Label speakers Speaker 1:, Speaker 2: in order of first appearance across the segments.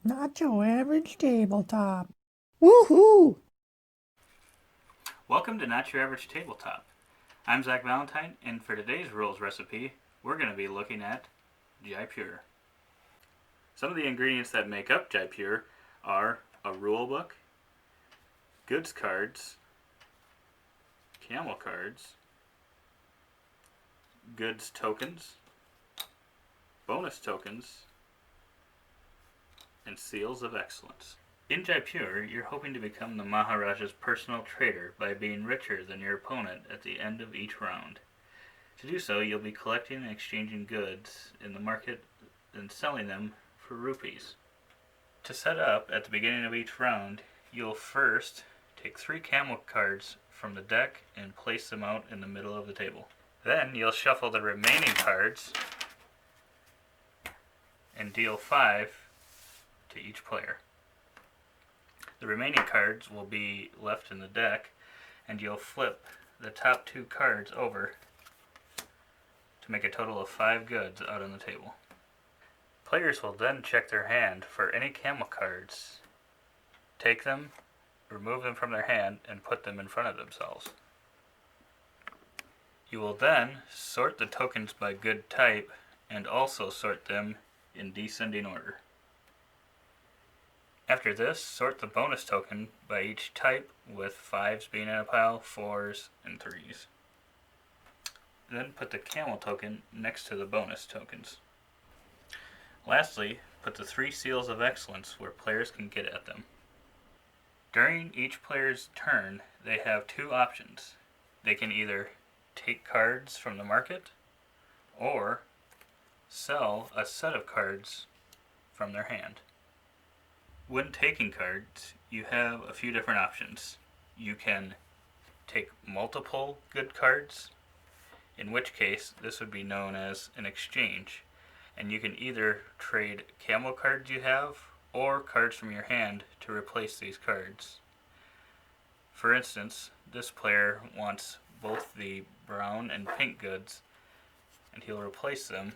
Speaker 1: Nacho Average Tabletop. Woohoo!
Speaker 2: Welcome to Not Your Average Tabletop. I'm Zach Valentine, and for today's rules recipe, we're going to be looking at Jaipur. Some of the ingredients that make up Jaipur are a rule book, goods cards, camel cards, goods tokens, bonus tokens, and seals of excellence. In Jaipur, you're hoping to become the Maharaja's personal trader by being richer than your opponent at the end of each round. To do so, you'll be collecting and exchanging goods in the market and selling them for rupees. To set up at the beginning of each round, you'll first take 3 camel cards from the deck and place them out in the middle of the table. Then you'll shuffle the remaining cards and deal 5 to each player. The remaining cards will be left in the deck, and you'll flip the top 2 cards over to make a total of 5 goods out on the table. Players will then check their hand for any camel cards, take them, remove them from their hand, and put them in front of themselves. You will then sort the tokens by good type and also sort them in descending order. After this, sort the bonus token by each type, with 5s being in a pile, 4s, and 3s. Then put the camel token next to the bonus tokens. Lastly, put the 3 seals of excellence where players can get at them. During each player's turn, they have 2 options. They can either take cards from the market or sell a set of cards from their hand. When taking cards, you have a few different options. You can take multiple good cards, in which case this would be known as an exchange, and you can either trade camel cards you have or cards from your hand to replace these cards. For instance, this player wants both the brown and pink goods, and he'll replace them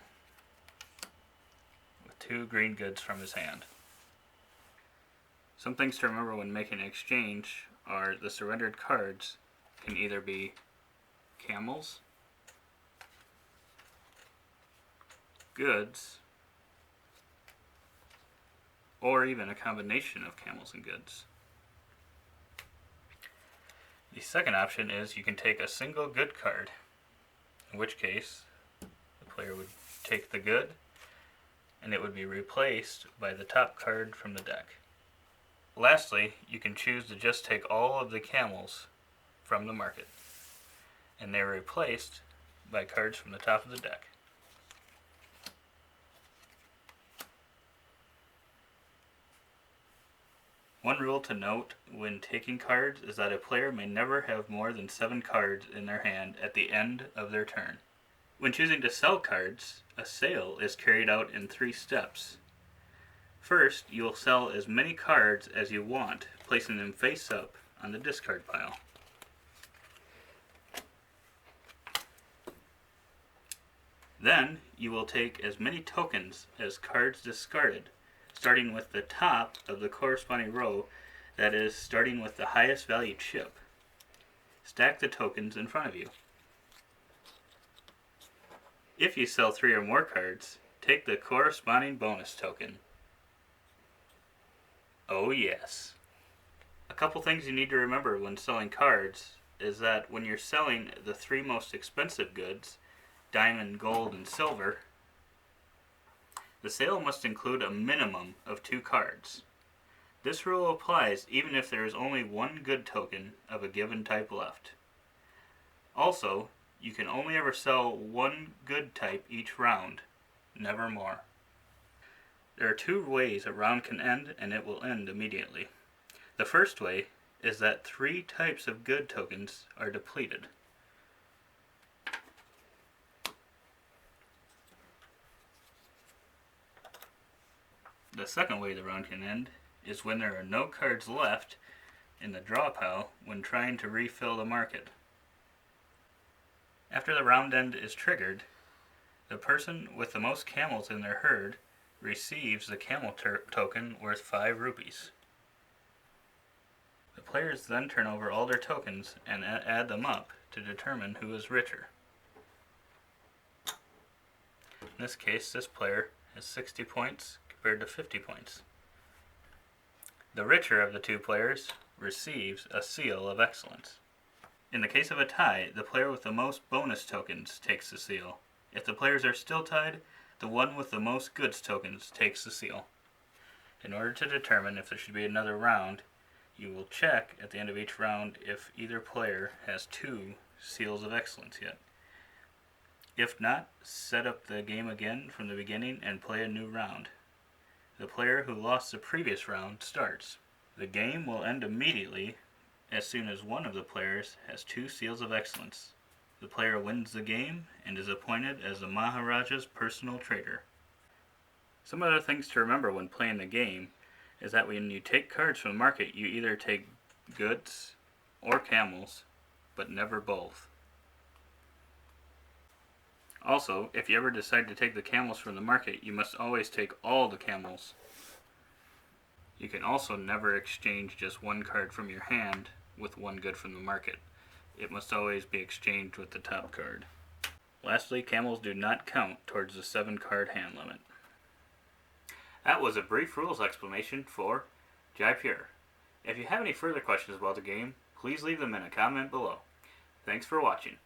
Speaker 2: with 2 green goods from his hand. Some things to remember when making an exchange are the surrendered cards can either be camels, goods, or even a combination of camels and goods. The second option is you can take a single good card, in which case the player would take the good and it would be replaced by the top card from the deck. Lastly, you can choose to just take all of the camels from the market, and they're replaced by cards from the top of the deck. One rule to note when taking cards is that a player may never have more than 7 cards in their hand at the end of their turn. When choosing to sell cards, a sale is carried out in 3 steps. First, you will sell as many cards as you want, placing them face up on the discard pile. Then, you will take as many tokens as cards discarded, starting with the top of the corresponding row, that is, starting with the highest value chip. Stack the tokens in front of you. If you sell 3 or more cards, take the corresponding bonus token. Oh yes. A couple things you need to remember when selling cards is that when you're selling the 3 most expensive goods, diamond, gold, and silver, the sale must include a minimum of 2 cards. This rule applies even if there is only 1 good token of a given type left. Also, you can only ever sell 1 good type each round, never more. There are 2 ways a round can end, and it will end immediately. The first way is that 3 types of good tokens are depleted. The second way the round can end is when there are no cards left in the draw pile when trying to refill the market. After the round end is triggered, the person with the most camels in their herd receives the camel token worth 5 rupees. The players then turn over all their tokens and add them up to determine who is richer. In this case, this player has 60 points compared to 50 points. The richer of the two players receives a seal of excellence. In the case of a tie, the player with the most bonus tokens takes the seal. If the players are still tied, the one with the most goods tokens takes the seal. In order to determine if there should be another round, you will check at the end of each round if either player has 2 seals of excellence yet. If not, set up the game again from the beginning and play a new round. The player who lost the previous round starts. The game will end immediately as soon as one of the players has 2 seals of excellence. The player wins the game and is appointed as the Maharaja's personal trader. Some other things to remember when playing the game is that when you take cards from the market, you either take goods or camels, but never both. Also, if you ever decide to take the camels from the market, you must always take all the camels. You can also never exchange just one card from your hand with one good from the market. It must always be exchanged with the top card. Lastly, camels do not count towards the 7-card hand limit. That was a brief rules explanation for Jaipur. If you have any further questions about the game, please leave them in a comment below. Thanks for watching.